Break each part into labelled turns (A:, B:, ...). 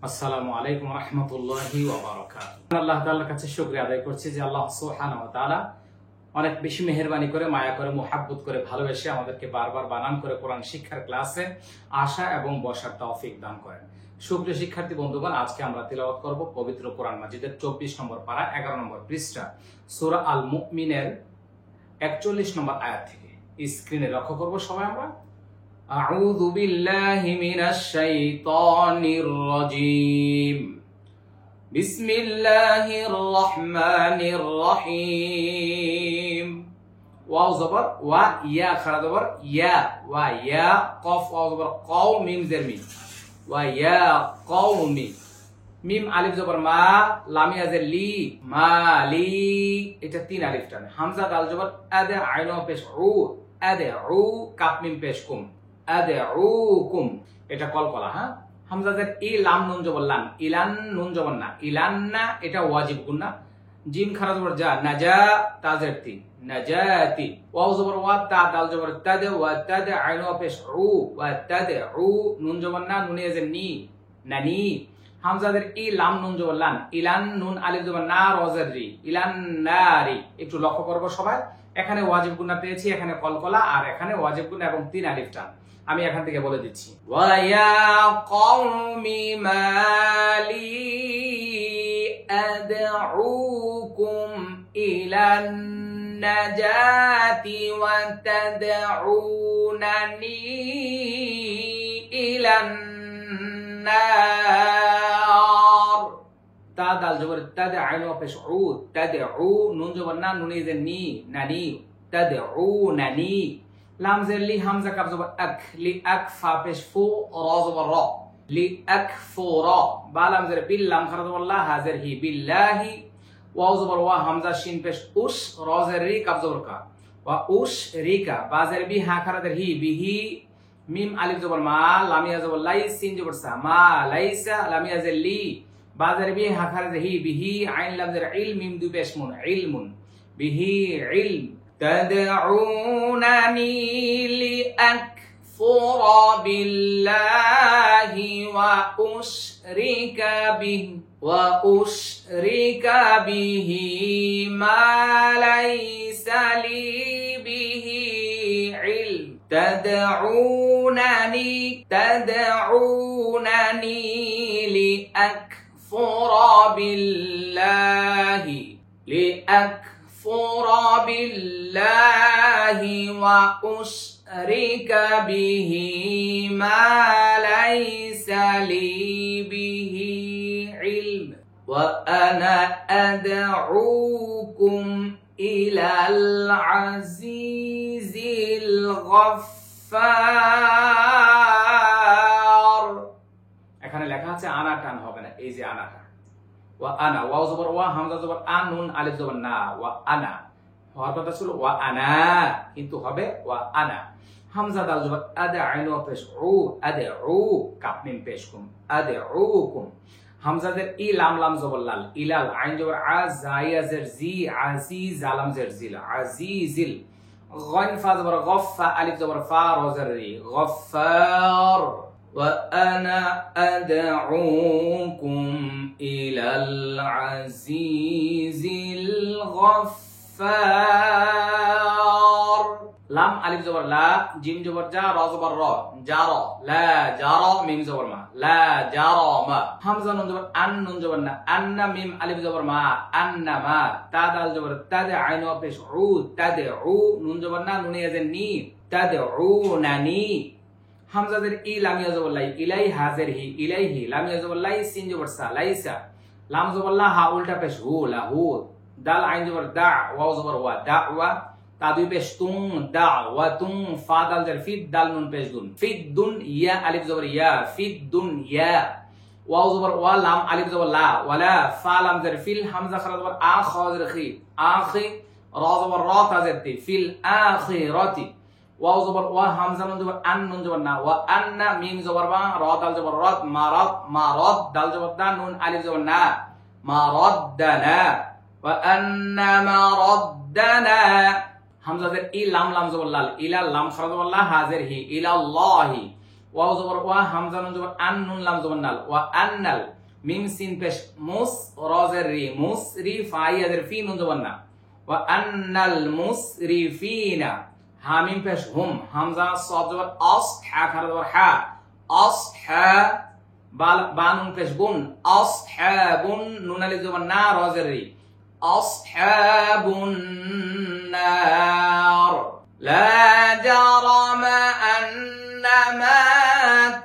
A: আসসালামু আলাইকুম রহমতুল্লাহি ওয়া বারাকাতুহু। আল্লাহ তাআলার কাছে শুকরিয়া আদায় করছি যে আল্লাহ সুবহানাহু ওয়া তাআলা অনেক বেশি মেহেরবানি করে, মায়া করে, মুহাব্বত করে, ভালোবেসে আমাদেরকে বারবার বানান করে কোরআন শিক্ষার ক্লাসে আসা এবং বসার তৌফিক দান করেন। সুপ্রিয় শিক্ষার্থী বন্ধুগণ, আজকে আমরা তিলাওয়াত করব পবিত্র কোরআন মাজিদের 24 নম্বর পারা 11 নম্বর পৃষ্ঠা সূরা আল মুমিনের 41 নম্বর আয়াত থেকে। স্ক্রিনে লক্ষ্য করব সবাই আমরা। أعوذ بالله من الشيطان الرجيم بسم الله الرحمن الرحيم واو زبر وا يا خرا زبر يا وا يا قاف واو زبر قو ميم زر ميم ويا قوم মিম আলিফ জবর মা লাম ইয়াজের লি মা লি, এটা তিন আলিফ টান। হামজা দাল জবর আদে আইন পেশ উ আদে উ কাপ মিম পেশ কুম আদউকুম, এটা কলকলা। হ্যাঁ, হামজাদের ই লাম নুন জবর লান, ইলান নুন জবর না, ইলান্না এটা ওয়াজিব গুন্না। জিম খারা জবর যা নাজা তাজের তি নাজাতি। ওয়াও জবর ওয়া তা দাল জবর তাদে ওয়া তাদে আইন পেশ উ ওয়া তাদে উ নুন জবর না, নুন ইয়াজের নি নানি। হামজাদের ই লাম নুন জবর লান, ইলান নুন আলিফ জবর না রজের রি ইলান নারি। একটু লক্ষ্য করব সবাই, এখানে ওয়াজিব গুন্না পেয়েছি, এখানে কলকলা, আর এখানে ওয়াজিব গুন্না এবং তিন আলিফ টান। আমি এখান থেকে বলে দিচ্ছি। ওয়া কওমি মালি আদউকুম ইলান নাজাতি ওয়া তাদউনানি ইলান নার। তা দাল জবর তাদে আইন পেশ উ তাদে উ নুন জবর না, নুন ইজের নি নানি তাদউনানি। লাম জের লি হামজা কাব জবর আক লি আক ফা পেশ ফু র জবর র লি আক ফু র। বা লাম জের বিল লাম খারা জবর লা হাজের হি বিল্লাহি। ওয়াও জবর ওয়া হামজা শিন পেশ উস র জের রি কাব জবর কা ওয়া উস রিকা। বা জের বি হা খারা জের হি বিহি। মিম আলিফ জবর মা লাম ইয়া জবর লাই সিন জবর সা মা লাইসা লাম ইয়া জের লি। বা জের বি হা খারা জের হি বিহি আইন লাম জের ইল মিম দু পেশ মুন ইলমুন বিহি ইলম। تدعونني لأكفر بالله وأشرك به ما ليس لي به علم تدعونني لأكفر بالله وأشرك به ما ليس لي به علم وأنا أدعوكم إلى العزيز الغفار। এখানে লেখা আছে আনা টান হবে না, এই যে আনাটা ওয়া আনা, ওয়াও জবর ওয়া হামজা জবর আ নুন আলিফ জবর না, ওয়া আনা হওয়ার কথা ছিল ওয়া আনা, কিন্তু হবে ওয়া আনা। হামজা দাল জবর আদে আইন পেশ উ আদে উ কাপ মিম পেশ কুম আদউকুম। হামজাদের ই লাম লাম জবর লাল ইলাল আইন জবর আ জায়াজের জি আজিজ জালাম জের জিল আজিজিল। গন ফা জবর গফা আলিফ জবর ফা রজের রি গফার। وأنا أدعوكم إلى العزيز الغفار। লাম আলিফ জবর লা জিম জবর জা র জবর র জার লা জার মিম জবর মা লা জারামা। হামজা নুন জবর আন নুন জবর না আন্না মিম আলিফ জবর মা আন্নামা। তা দাল জবর তাদে আইন পেশ উ তাদে উ নুন জবর না, নুন ইয়াজের নি তাদউনানি। হামজাদের ই লাম ইয়া জবর লাই ইলাই হাজের হি ইলাইহি লাম ইয়া জবর লাই সিন জবর সা লাইসা। লাম জবর লা হা উল্টা পেশ হু লাহু। দাল আইন জবর দা ওয়াও জবর ওয়া দাওয়া। তা দুই পেশ তুম দা ওয়া তুম। ফা দাল জের ফিদ দাল নুন পেশ দুন ফিদ দুন ইয়া আলিফ জবর ইয়া ফিদ দুন ইয়া। ওয়াও জবর ওয়া লাম আলিফ জবর লা ওয়ালা। ফা লাম জের ফিল হামজা খারা জবর আ খ জের খি আখি র জবর র তা জের তি ফিল আখিরাতি। ওয়াও জবর ওয়া হামজা নুন জবর আন নুন জবর না ওয়া আন্না মিম জবর মা র দাল জবর রদ মারাদ দাল জবর দা নুন আলিফ জবর না মারাদ্দানা ওয়া আন্না মারাদ্দানা। হামজাদের ই লাম লাম জবর লাল ইলা লাম খারা জবর লা হাজের হি ইলাল্লাহি। ওয়াও জবর ওয়া, হামজা নুন জবর আন, নুন লাম জবর নাল, ওয়া আন্নাল। মিম সিন পেশ মুস, রজের রি, মুসরিফা ইয়াদের ফি নুন জবর না, ওয়া আন্নাল মুসরিফিনা। হা মিম পেশ হুম, হামজা সাদ জবর আস, হা খারা জবর হা, আস হা। বা নুন পেশ বুন, আস হা বুন, নুন আলিফ জবর না, রজের রি, আসহাবুন নার। লা জারামা আন্নামা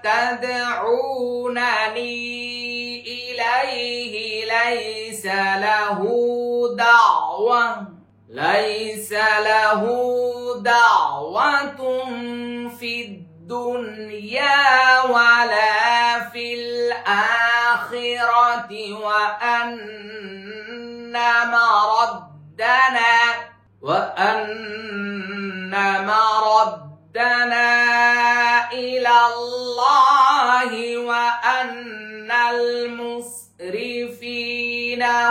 A: তাদউনানি ইলাইহি লাইসা লাহু দাওয়া, লাইসা লাহু দাওয়াতুন ফিদ দুনিয়া ওয়ালা ফিল আখিরাতি ওয়া وأن مردنا إلى الله وأن المسرفين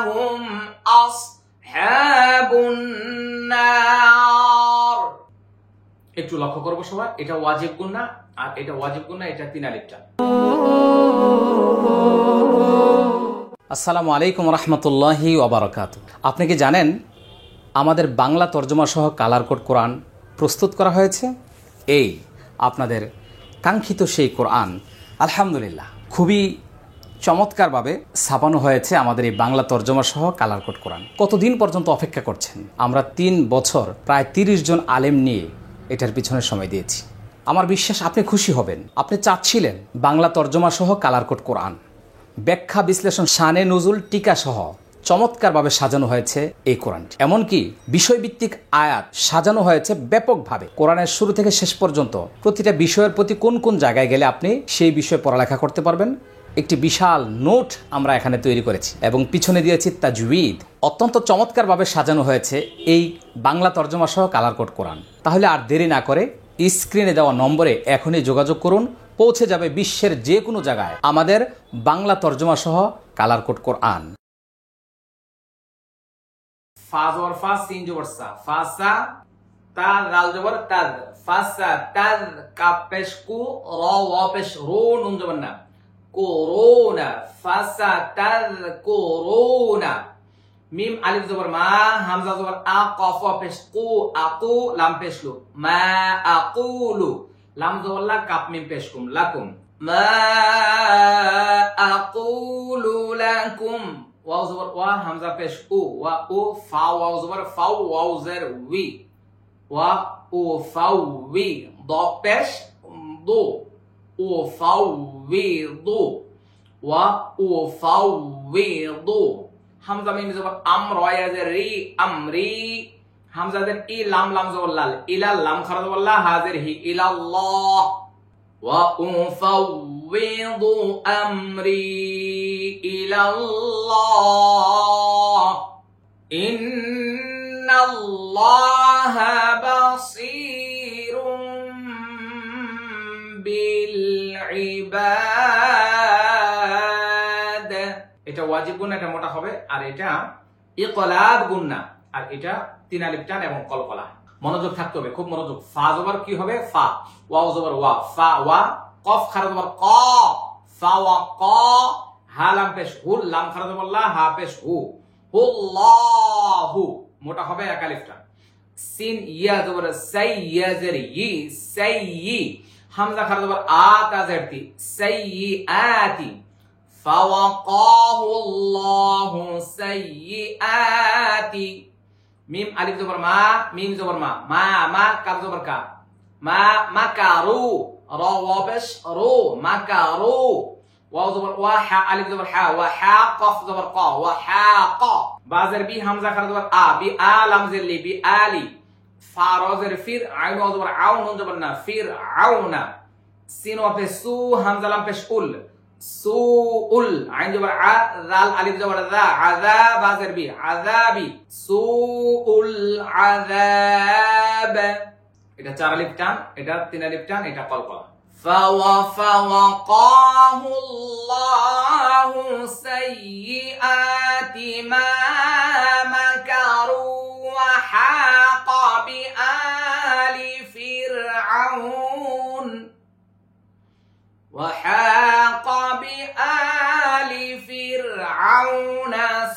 A: هم أصحاب النار। একটু লক্ষ্য করবো সবাই, এটা ওয়াজিব গুন্না আর এটা ওয়াজিব গুন্না, এটা 3 আলিফটা।
B: আসসালামু আলাইকুম রহমতুল্লাহি ওয়া বারাকাতুহু। আপনি কি জানেন আমাদের বাংলা তর্জমা সহ কালার কোড কোরআন প্রস্তুত করা হয়েছে? এই আপনাদের কাঙ্ক্ষিত সেই কোরআন আলহামদুলিল্লাহ খুবই চমৎকারভাবে ছাপানো হয়েছে আমাদের এই বাংলা তর্জমা সহ কালার কোড কোরআন। কতদিন পর্যন্ত অপেক্ষা করছেন? আমরা 3 বছর প্রায় 30 জন আলেম নিয়ে এটার পিছনে সময় দিয়েছি। আমার বিশ্বাস আপনি খুশি হবেন। আপনি চাচ্ছিলেন বাংলা তর্জমা সহ কালার কোড কোরআন, ব্যাখ্যা বিশ্লেষণ, শানে নুজুল, টিকা সহ চমৎকারভাবে সাজানো হয়েছে এই কোরআনটি। এমনকি বিষয়ভিত্তিক আয়াত সাজানো হয়েছে ব্যাপকভাবে। কোরআনের শুরু থেকে শেষ পর্যন্ত প্রতিটা বিষয়ের প্রতি কোন কোন জায়গায় গেলে আপনি সেই বিষয়ে পড়ালেখা করতে পারবেন, একটি বিশাল নোট আমরা এখানে তৈরি করেছি এবং পিছনে দিয়েছি তাজউইদ। অত্যন্ত চমৎকারভাবে সাজানো হয়েছে এই বাংলা তর্জমা সহ কালার কোড কোরআন। তাহলে আর দেরি না করে স্ক্রিনে দেওয়া নম্বরে এখনই যোগাযোগ করুন, পৌঁছে যাবে বিশ্বের যে কোনো জায়গায় আমাদের বাংলা তর্জমা সহ কালার কোড কোরআন।
A: ফা জবর ফা, সিন জবর সা, ফাসা, তা রাল জবর তাদ, ফাসা তাদ, কাফ পেশ কু, র ওয়া পেশ রো, নুন জবর না, কোরোনা, ফাসা তাদ কোরোনা। মিম আলিফ জবর মা, হামজা জবর আ, কফ ওয়া পেশ কু, আকু, লাম পেশ লু, মা আকুলু, লাম জবর লা, কাফ মিম পেশ কুম, লাকুম, মা আকুলু লাকুম। ওয়াও জবর ওয়া, হামজা পেশ উ, ওয়া উ, ফা ওয়াও জবর ফাও, ওয়াও জের উই, ওয়া উ ফাও উই, দ পেশ দু, উ ফাও উই দু, ওয়া উ ফাও উই দু। হামজা মিম জবর আম, র ইয়া জের রি, আমরি, হামজা জের ই, লাম লাম জবর লাল, ইলা, লাম খারা জবর লা, হাজের হি, ইলাল্লাহ। ওয়া উফাউযিদু আমরি ইলাল্লাহ ইন্নাল্লাহা বাসীরুম বিল ইবাদ। এটা ওয়াজিব গুন্না, এটা মোটা হবে, আর এটা ইকলাব গুন্না, আর এটা 3 আলিফ টান এবং কলকলা। মনোযোগ থাকতে হবে, খুব মনোযোগ। ফা জবর কি হবে? ফা, ওয়াও জবর ওয়া, ফা ওয়া, কফ খারা জবর ক, ফা ওয়া ক, হা লাম পেশ হুল, লাম খারা জবর লা, হা পেশ হু, হুল্লাহু, মোটা হবে 1 আলিফটা। সিন ইয়া জবর সাই, ইয়া জের ই, সাইয়ি, হামজা খারা জবর আ, তা জের তি, সাইয়্যাতি, ফাওয়াকাহুল্লাহু সাইয়্যাতি। মিম আলিফ জবর মা, মিম জবর মা, মা মা, কাফ জবর কা, মা মাকারু, র ওয়া পেশ রু, মাকারু, ওয়াও জবর ওয়া, হা আলিফ জবর হা, ওয়া হা, কফ জবর ক, ওয়া হা ক, বা জের বি, হামজা খারা জবর আ, বি আ, লাম জের লি, বি আলি, ফা র জের ফির, আইন ওয়া জবর আউ, নুন জবর না, ফির আউনা, সিন ওয়া পেশ সু, হামজা লাম পেশ উল, সুউল, আইন জবর আ, জাল আলিফ জবর যা, আযাব, বা জের বি, আযাবি, সুউল আযাব। এটা 4 আলিফ টান, এটা 3 আলিফ টান, এটা কলকলা। ফাওয়াকাহুল্লাহু সাইয়্যাতি মা মাকারু ওয়া হাকা বিআলি ফিরআউন। وحاق بآل فرعون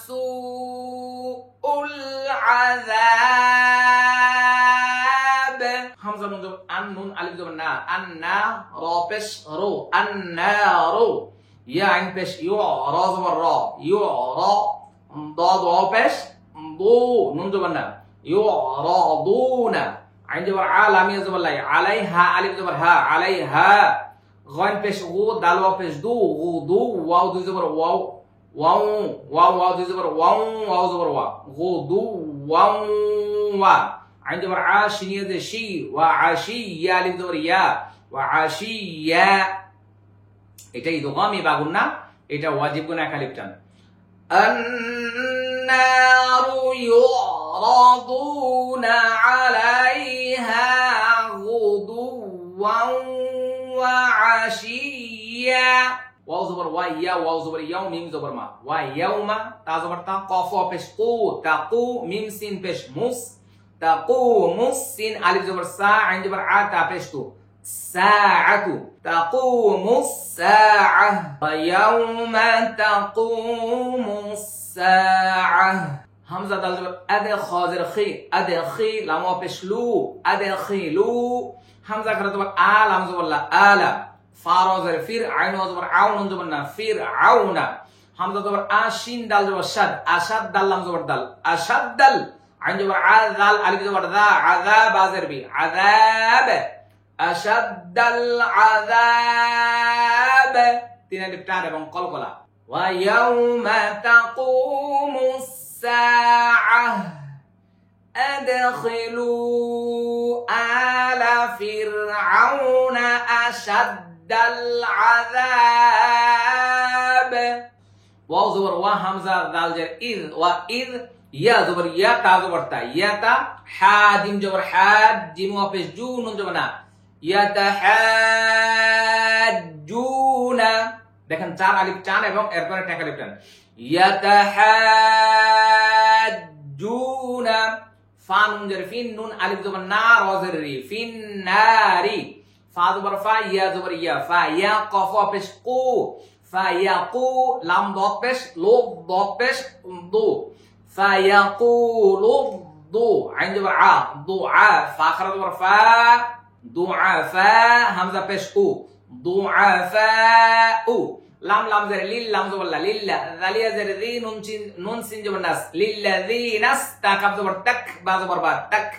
A: سوء العذاب হামজা নুন জবর আন নুন আলিফ জবর না আন্না র পেশ রো আন্নারু ইয়া আইন পেশ ইউ র জবর র ইউ র ضاد واو পেশ দু নুন জবর না ইউ র দুনা আইন জবর আ লাম ইয়া জবর লাই আলাইহা আলিফ জবর হা আলাইহা غين পেশ গু দাল ওয়াও পেশ দু গুদু ওয়াও দুই জবর ওয়াও ওয়াও ওয়াও ওয়াও দুই জবর ওয়াও ওয়াও জবর ওয়া গুদু ওয়াও ওয়া আইন জবর আ শিনিয়া যে শি ওয়া আশি ইয়া আলিফ জবর ইয়া ওয়া আশিয়া এটা ইদগামি বা গুন্না এটা ওয়াজিব গুনা এক আলিফ টান النار يعرضون عليها غدوا وعشيا واو زبر ويا واو زبر يوم ميم زبر ما ويوم تا زبر تا قاف پیش قو تقو ميم سين پیش مس تقوم السين الف زبر سا عين زبر ع تا پیش تو ساعة تقوم الساعة ويوم تقوم الساعة همزة دال زبر أدخل خي أدخل لام پیش لو أدخلو همزة كرا زبر آ لام زبر لا آلا فارو زبر فير عين زبر عون زبر نا فير عون همزة زبر آ شين دال زبر شد أشد دال لام زبر دال أشد دال عين زبر ع ذال ألف زبر ذا عذاب زر بي عذاب أشد العذاب تينا لبتان এবং কলকলা ويوم تقوم الساعة أدخلوا آل فرعون أشد العذاب واو زبر وا همزة ذال جر إذ وإذ يا زبر يا تا زبر تا يا تا حا جيم زبر حاد جيم واپس جو نون زبر না يتحاجون দেখেন চার আলিফ টান এবং এরপরে এক আলিফ টান يتحاجون ফা নুন জের ফিন নুন আলিফ জবর না র জের রি ফিন নারি ফা জবর ফা ইয়া জবর ইয়া ফা ইয়া কফ পেশ কু ফা ইয়াকু লাম দত পেশ লো দত পেশ দু ফা ইয়াকুলু দু আইন জবর আ দুআ ফা খরা জবর ফা দুআফা হামজা পেশ উ দুআফাউ লাম লাম জের লিল লাম জবর লা লিল্লা যালিয়া জের জি নুন সিন জবর নাস লিল্লাযিনাস তা কাব জবর তাক বা জবর বা তাক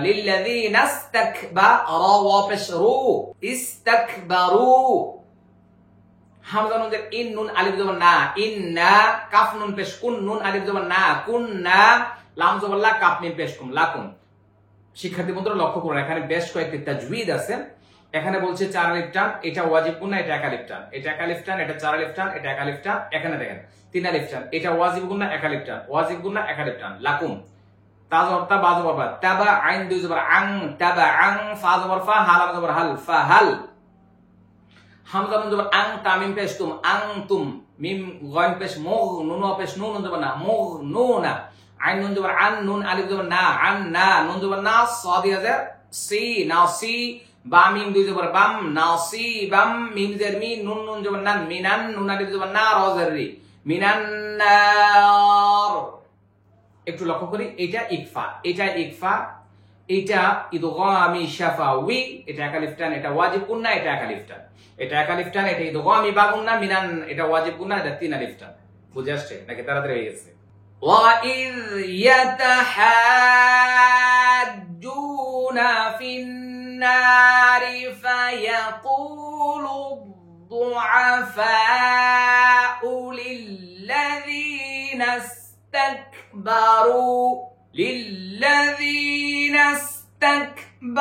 A: লিল্লাযিনাস তাকবা রা ওয়া পেশ রু ইস্তাকবারু হামজা নুন জের ইন নুন আলিফ জবর না ইন্না কাফ নুন পেশ কুন নুন আলিফ জবর না কুননা লাম জবর লা কাফ মিম পেশ কুম লাকুম শিক্ষার্থী বন্ধুরা লক্ষ্য করুন এখানে বেশ কয়েকটি তাজউইদ আছে এখানে বলছে চার আলিফ টান এটা ওয়াজিব গুন্না এটা এক আলিফ টান এটা এক আলিফ টান এটা চার আলিফ টান এটা এক আলিফ টান এখানে দেখেন তিন আলিফ টান এটা ওয়াজিব গুন্না এক আলিফ টান ওয়াজিব গুন্না এক আলিফ টান লাকুম তা জবর তা বা জবর বা তাবা আইন দুই জবর আং তাবা আং ফা জবর ফা হা লাম জবর হাল ফা হাল হামজা নুন জবর আং তামিম পেশ তুম আং তুম মিম গাইন পেশ মুগ নুন পেশ নুন জবর না মুগ নুনা আইন নুন জবর আন নুন আলিফ জবর না আন না নুন জবর না সাদি হাজার সি নাসি বা মিম দুই জবর বাম নাসি বাম মিম জের মি নুন নুন জবর নান মিনান নুন আলিফ জবর না র জের রি মিনান নার একটু লক্ষ্য করি এটা ইকফা এটা ইদগামি শাফাউই এটা এক আলিফ টান এটা ওয়াজিব গুন্না এটা এক আলিফ টান এটা এক আলিফ টান এটা ইদগামি বা গুন্না মিনান এটা ওয়াজিব গুন্না এটা তিন আলিফ টান বুঝে আসছে নাকি তাড়াতাড়ি হয়ে গেছে وَإِذْ يَتَحَاجُّونَ فِي النَّارِ فَيَقُولُ الضُّعَفَاءُ لِلَّذِينَ اسْتَكْبَرُوا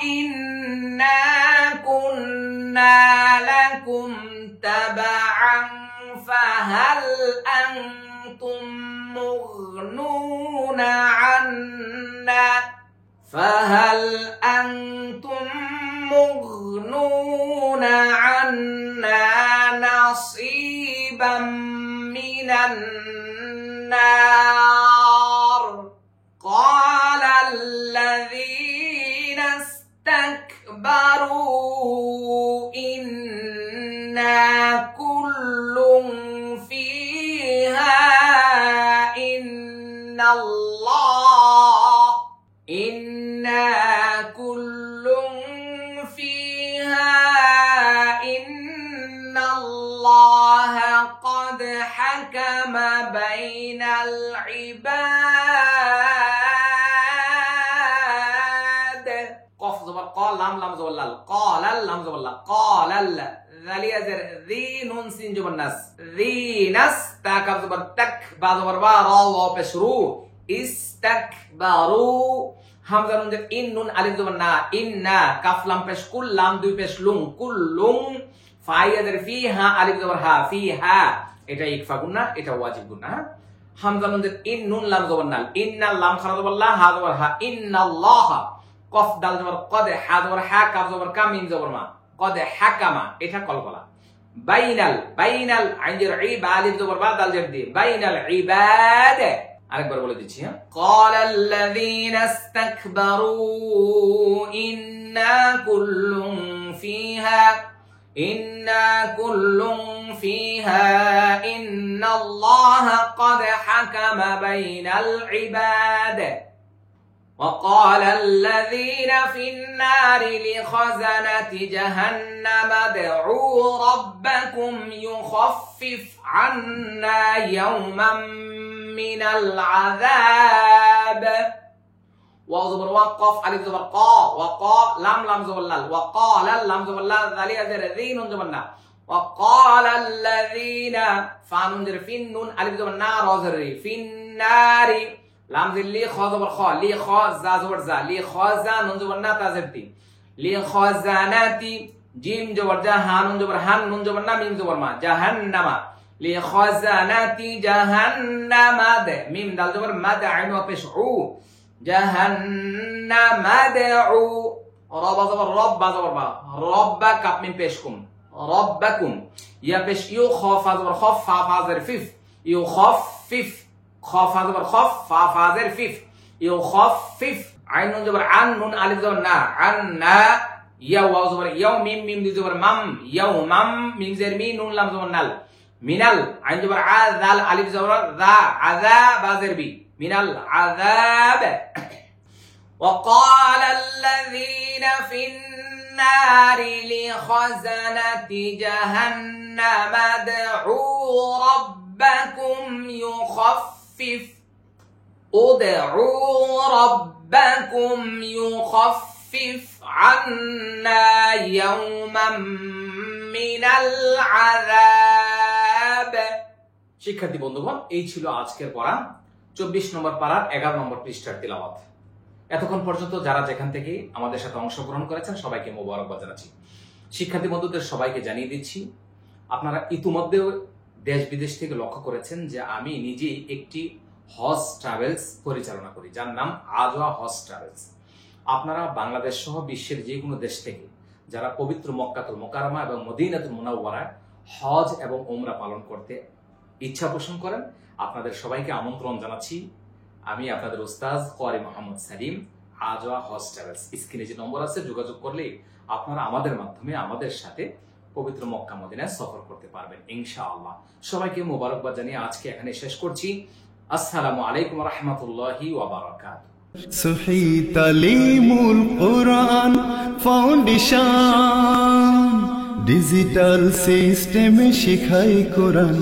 A: إِنَّا كُنَّا لَكُمْ تَبَعًا فهل أنتم مغنون عنا نصيبا من النار قال الذين استكبروا إنا كل فيها إن الله إنا كل فيها إن الله قد حكم بين العباد قف زبر قال لام لام زبر لال قال لام زبر لال قال ذالي أزر ذي نون سين زبر ناس ذي ناس تا كف زبر تك با زبر با را وا بشرو استكبروا হামজা নুন ইন নুন আলিফ জবর না ইন্না কাফ লাম পেশ কুল লাম দুই পেশ লুং কুল্লুং ফাইয়াদের ফি হা আলিফ জবর হা ফি হা এটা ইকফা গুন্না এটা ওয়াজিব গুন্না হামজা নুন ইন নুন লাম জবর নাল ইন্না লাম খারা জবর লা হা জবর হা ইন্নাল্লাহ কফ দাল জবর কদ হা জবর হা কাফ জবর কা মিম জবর মা কদ হাকামা এটা কলকলা বাইনাল বাইনাল আইন জের ই বা আলিফ জবর বা দাল জের দি বাইনাল ইবাদ আরেকবার বলে দিচ্ছি হ্যাঁ قال الذين استكبروا إنا كل فيها إنا كل فيها إن الله قد حكم بين العباد وقال الذين في النار لخزنة جهنم ادعوا ربكم يخفف عنا يوما من العذاب واو زبر وقف الف زبر قا وقا لام لام زبر لال وقال لام زبر لال ذالي ازر ذين زبرنا وقال الذين فانون در فين نون الف زبر نار زر في النار لام زل لي خا زبر خا لي خا زا زبر زا لي خا زا نون زبر نا تازرتي لي خزاناتي جيم زبر جا هانون زبر هان نون زبر نا ميم زبر ما جهنم لخزانة جهنم ميم دال زبر مد عين وبشعو جهنم دعو رب زبر رب زبر با ربك من بشكم ربكم يا بش يخاف زبر خف فازر فيف يخفف خاف زبر خف فازر فيف يخفف عين زبر عن نون الف زبر نا عنا يا واو زبر يوم ميم ميم زبر مم يوم ميم زر ميم نون لام زبر نال মিনাল আইন জবর আ দাল আলিফ জবর দা আযাব আযরবি মিনাল আযাব وقال الذين في النار لخزنة جهنم ادعوا ربكم يخفف ادعوا ربكم يخفف عنا يوما من العذاب শিক্ষার্থী বন্ধুগণ এই ছিল আজকের পড়া 24 নম্বর পারার 11 নম্বর পৃষ্ঠার তিলাওয়াত এতক্ষণ পর্যন্ত যারা যেখান থেকে আমাদের সাথে অংশগ্রহণ করেছেন সবাইকে মোবারকবাদ জানাচ্ছি শিক্ষার্থী বন্ধুদের সবাইকে জানিয়ে দিচ্ছি আপনারা ইতিমধ্যে দেশ বিদেশ থেকে লক্ষ্য করেছেন যে আমি নিজেই একটি হজ ট্রাভেলস পরিচালনা করি যার নাম আজওয়া হজ ট্রাভেলস আপনারা বাংলাদেশ সহ বিশ্বের যে কোনো দেশ থেকে যারা পবিত্র মক্কাতুল মুকাররমা এবং মদিনাতুল মুনাওয়ারায় হজ এবং উমরা পালন করতে ইচ্ছা পোষণ করেন আপনাদের সবাইকে আমন্ত্রণ জানাচ্ছি আমি আপনাদের উস্তাদ কোয়ারি মোহাম্মদ সালিম আজওয়া হজ ট্রাভেলস স্ক্রিনে যে নম্বর আছে যোগাযোগ করলে আপনারা আমাদের মাধ্যমে আমাদের সাথে পবিত্র মক্কা মদিনায় সফর করতে পারবেন ইনশাআল্লাহ সবাইকে মোবারকবাদ জানিয়ে আজকে এখানে শেষ করছি আসসালামু আলাইকুম ওয়া রাহমাতুল্লাহি ওয়া বারাকাতুহু
C: সহি তালিমুল কোরআন ফাউন্ডেশন ডিজিটাল সিস্টেমে শেখায় কোরআন।